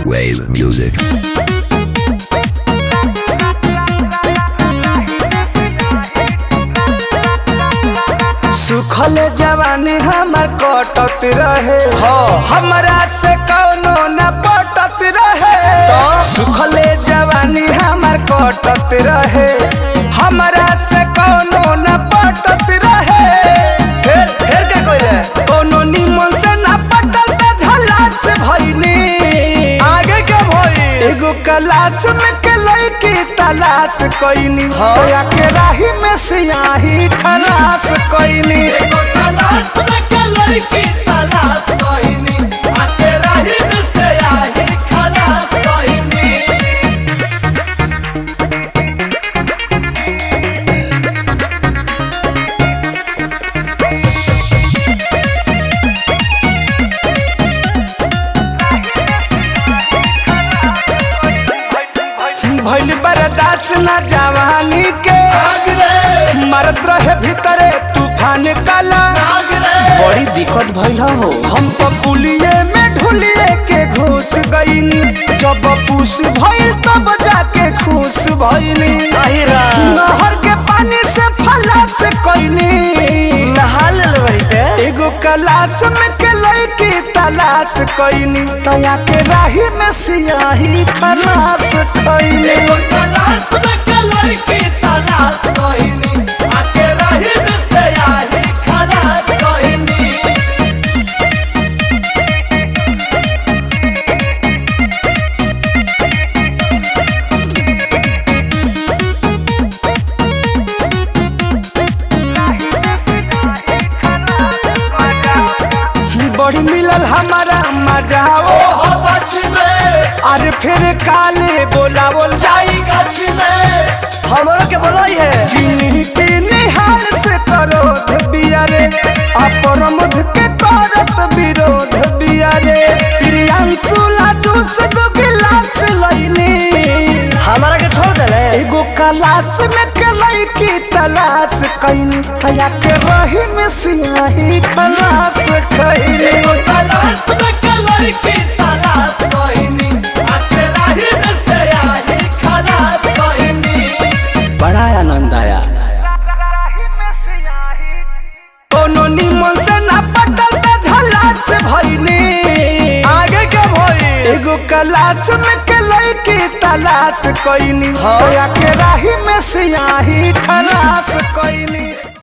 Wave music. सुखल जवानी हमर कटत रहे हमरा से कौनो न पटत रहे सुखल जवानी हमर कटत रहे हमरा से कौनो न पटत रहे फिर क्या कइले कौनो निमन से न पटल त झला से भइनी आगे के भई एगो क्लास में के लड़की तलाश कइनी होया के राही में सियाही खलास कइनी एगो तलाश में के लड़की तलाश कइनी आके राही में से आही खलास कइनी भइल बर्दाश्त न जवानी के आग रे मरत रहे भीतरे तूफान काला आग रे बड़ी दिक्कत भइल हो हम तो पुलिये में ढुलिये के घुस गईनी जब पूस भइल तब जाके खुश भइनी नहर के पानी से फलास कइनी नहा लेते एगो क्लास में के लड़की तलाश कइनी तया के राही में सियाही खलास कइनी एगो तलाश में के लड़की तलाश कइनी आके राही में से आही खलास कइनी बड़ी मिलल हमारा मजाओ ओहो बच में अरे फिर काले बोलावल जाई गछ में हमरो के बोलाई है जिन्हीं के निहार से करोध बियारे अपरमध के करत विरोध बियारे प्रियांशु लाडू से दो गिलास लईनी हमारा के छोड़ देले एगो क्लास में के लड़की तलाश कइनी तया के रही में सियाही खलास कइनी एगो तलाश में के लड़की तलाश कइनी आके राही में से आही खलास कइनी बड़ा आनंद आया कोनो निमन से ना पटल त झला से भइनी आगे के भई एगो क्लास में के लड़की तलाश कइनी होया के राही में